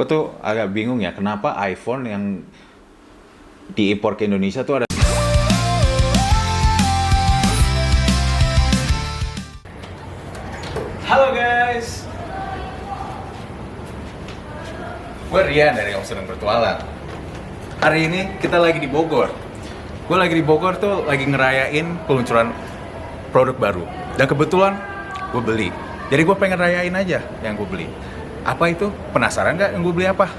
Gue tuh agak bingung ya, kenapa iPhone yang diimpor ke Indonesia tuh ada. Halo guys, gue Rian dari Om Seneng Bertualang. Hari ini kita lagi di Bogor. Gue lagi di Bogor tuh lagi ngerayain peluncuran produk baru. Dan kebetulan gue beli. Jadi gue pengen rayain aja yang gue beli. Apa itu? Penasaran nggak yang gue beli apa?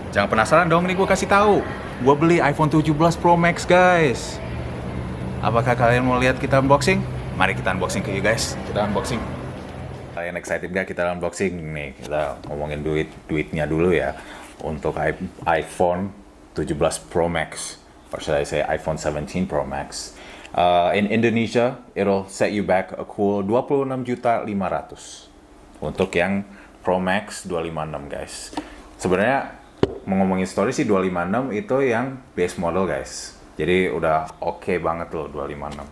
Jangan penasaran dong, nih gue kasih tahu. Gue beli iPhone 17 Pro Max guys. Apakah kalian mau lihat kita unboxing? Mari kita unboxing ke you guys. Kita unboxing. Kalian excited gak kita unboxing? Nih, kita ngomongin duitnya dulu ya. Untuk iPhone 17 Pro Max, or should I say iPhone 17 Pro Max. In Indonesia, it'll set you back a cool 26.500.000 untuk yang Pro Max 256 guys. Sebenarnya mau ngomongin story sih 256 itu yang base model guys. Jadi udah oke banget loh 256.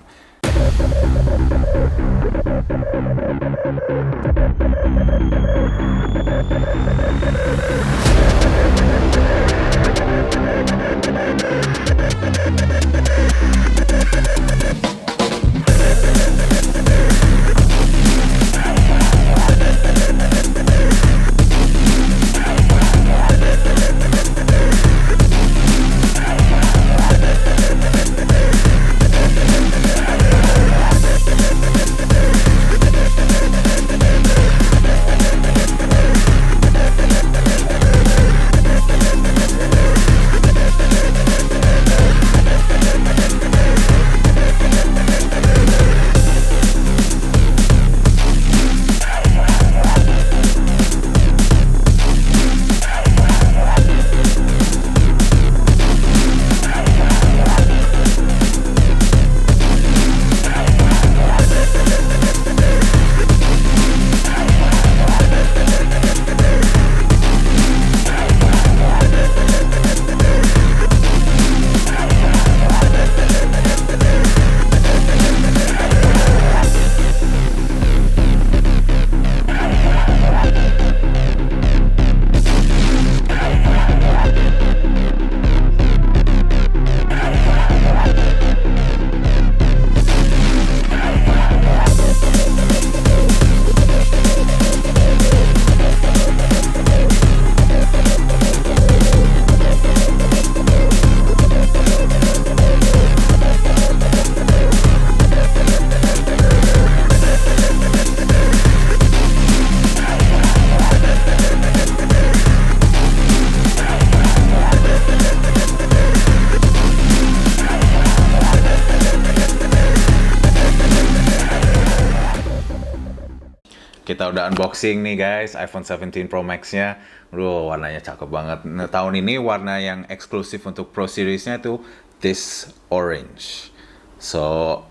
Kita udah unboxing nih guys, iPhone 17 Pro Max-nya. Warnanya cakep banget. Nah, tahun ini warna yang eksklusif untuk Pro Series-nya itu this orange. So,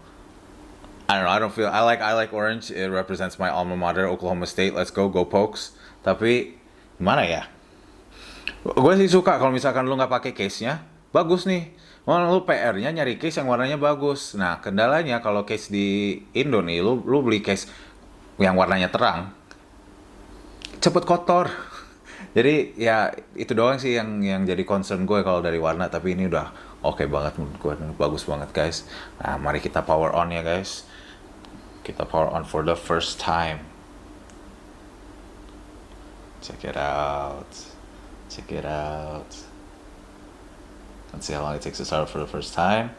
I don't know, I like orange. It represents my alma mater, Oklahoma State. Let's go Pokes. Tapi gimana ya? Gue sih suka kalau misalkan lu nggak pakai case-nya, bagus nih. Lu PR-nya nyari case yang warnanya bagus. Nah, kendalanya kalau case di Indo nih, lu beli case yang warnanya terang, cepet kotor. Jadi ya itu doang sih yang jadi concern gue kalau dari warna. Tapi ini udah oke banget menurut gue, bagus banget guys. Nah, mari kita power on ya guys. Kita power on for the first time. Check it out. Let's see how long it takes to start for the first time.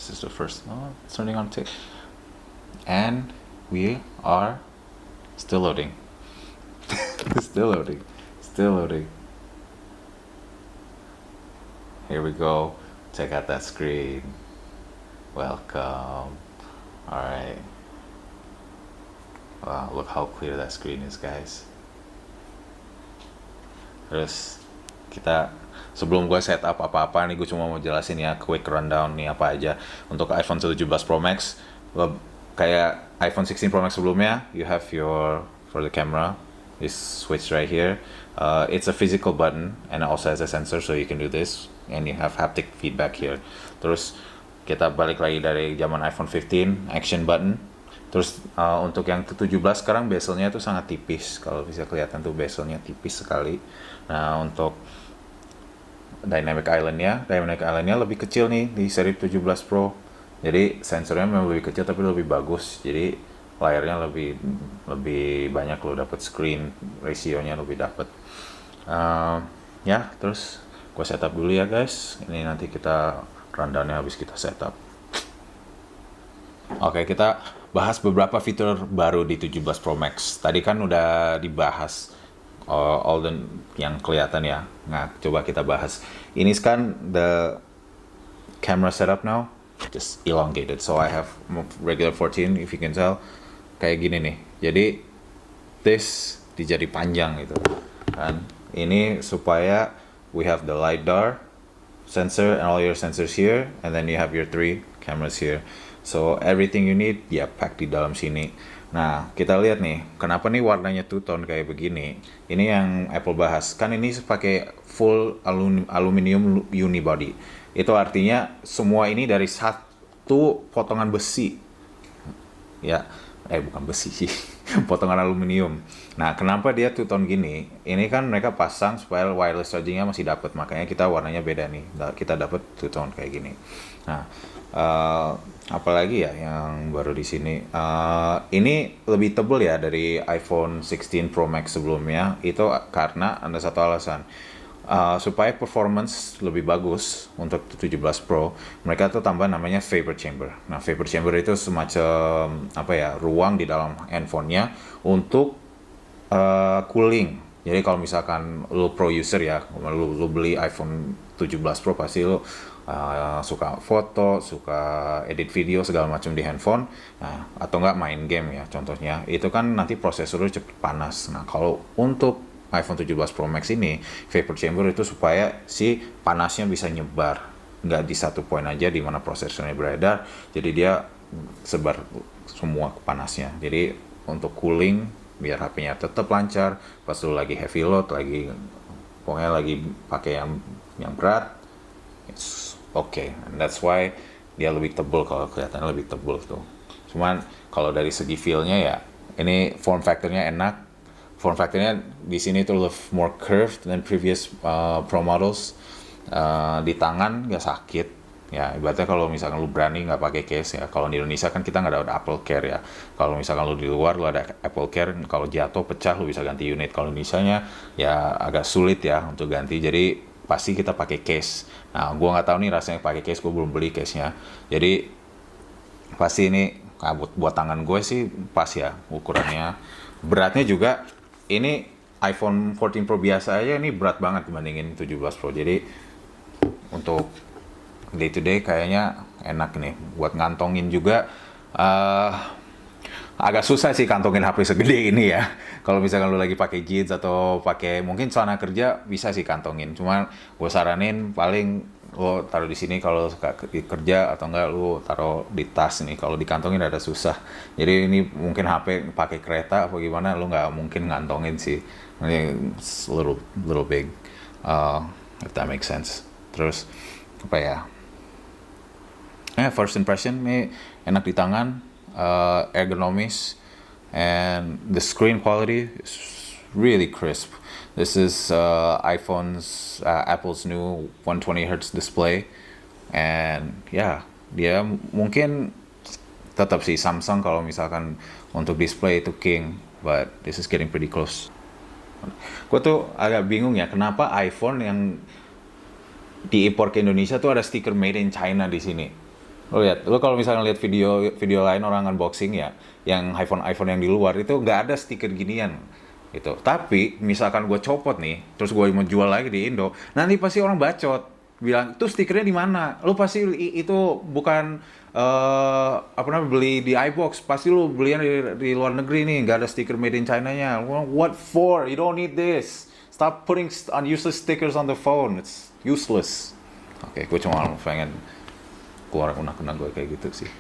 This is the first, it's turning on tick. And we are still loading. Still loading. Here we go. Check out that screen. Welcome. Alright. Wow, look how clear that screen is guys. Terus kita, sebelum gue setup apa-apa nih, gue cuma mau jelasin ya, quick rundown nih apa aja untuk iPhone 17 Pro Max. Kayak iPhone 16 Pro Max sebelumnya, you have for the camera, this switch right here. It's a physical button and it also has a sensor, so you can do this and you have haptic feedback here. Terus kita balik lagi dari zaman iPhone 15, action button. Terus untuk yang 17 sekarang bezelnya itu sangat tipis. Kalau bisa kelihatan tuh bezelnya tipis sekali. Nah, untuk Dynamic Island-nya lebih kecil nih di seri 17 Pro. Jadi sensornya memang lebih kecil tapi lebih bagus. Jadi layarnya lebih lebih banyak lo dapet, screen ratio-nya lebih dapet. Ya, terus gue setup dulu ya guys. Ini nanti kita rundown-nya habis kita setup. Oke, kita bahas beberapa fitur baru di 17 Pro Max. Tadi kan udah dibahas all the yang kelihatan ya. Nah, coba kita bahas. Ini kan the camera setup now just elongated. So I have regular 14 if you can tell. Kayak gini nih. Jadi this dijadi panjang gitu. Kan ini supaya we have the LiDAR sensor and all your sensors here, and then you have your 3 cameras here. So everything you need ya pack di dalam sini. Nah, kita lihat nih, kenapa nih warnanya two tone kayak begini. Ini yang Apple bahas. Kan ini pakai full aluminium unibody. Itu artinya semua ini dari satu potongan besi. Ya, bukan besi sih. Potongan aluminium. Nah, kenapa dia two tone gini? Ini kan mereka pasang supaya wireless chargingnya masih dapat. Makanya kita warnanya beda nih. Kita dapat two tone kayak gini. Nah, apalagi ya yang baru di sini. Ini lebih tebal ya dari iPhone 16 Pro Max sebelumnya. Itu karena ada satu alasan. Supaya performance lebih bagus untuk 17 Pro, mereka tuh tambah namanya vapor chamber. Nah, vapor chamber itu semacam ruang di dalam handphonenya untuk cooling. Jadi kalau misalkan lu pro user ya, lu beli iPhone 17 Pro pasti lu suka foto, suka edit video segala macam di handphone, nah atau enggak main game ya contohnya, itu kan nanti prosesornya cepet panas. Nah, kalau untuk iPhone 17 Pro Max ini vapor chamber itu supaya si panasnya bisa nyebar, nggak di satu poin aja di mana prosesornya beredar, jadi dia sebar semua panasnya. Jadi untuk cooling biar HP-nya tetap lancar pas lu lagi heavy load, pokoknya lagi pakai yang berat, it's okay. And that's why dia lebih tebal, kalau kelihatannya lebih tebal tuh. Cuman kalau dari segi feel-nya ya, ini form factor-nya enak. Form factor-nya di sini tuh lebih more curved than previous Pro models. Di tangan nggak sakit. Ya, ibaratnya kalau misalkan lu berani nggak pakai case ya. Kalau di Indonesia kan kita nggak ada Apple Care ya. Kalau misalkan lu di luar lu ada Apple Care, kalau jatuh pecah lu bisa ganti unit. Kalau Indonesia-nya ya agak sulit ya untuk ganti. Jadi pasti kita pakai case. Nah, gua nggak tahu nih rasanya pakai case, gua belum beli case-nya. Jadi pasti ini buat tangan gue sih pas ya ukurannya. Beratnya juga ini iPhone 14 Pro biasa aja ini berat banget dibandingin 17 Pro. Jadi untuk day to day kayaknya enak nih. Buat ngantongin juga agak susah sih kantongin HP segede ini ya. Kalau misalkan lu lagi pakai jeans atau pakai mungkin celana kerja bisa sih kantongin. Cuma gue saranin paling lo taruh di sini kalau suka kerja, atau enggak lu taruh di tas nih. Kalau dikantongin ada susah. Jadi ini mungkin HP pakai kereta apa gimana lu nggak mungkin ngantongin sih. Ini little big, if that makes sense. Terus apa ya? First impression nih enak di tangan, ergonomis, and the screen quality is really crisp. This is Apple's new 120 Hz display, and yeah, dia mungkin tetap sih Samsung kalau misalkan untuk display itu king, but this is getting pretty close. Gue tuh agak bingung ya, kenapa iPhone yang diimpor ke Indonesia tuh ada stiker Made in China di sini. Lo kalau misalnya lihat video lain orang unboxing ya, yang iPhone yang di luar itu nggak ada stiker ginian. Gitu. Tapi misalkan gue copot nih, terus gue mau jual lagi di Indo, nanti pasti orang bacot bilang itu stikernya di mana? Lu pasti itu bukan beli di iBox, pasti lu belinya di luar negeri nih, nggak ada stiker Made in China-nya. What for? You don't need this. Stop putting useless stickers on the phone. It's useless. Oke, gue cuma pengen keluar unek-unek gue kayak gitu sih.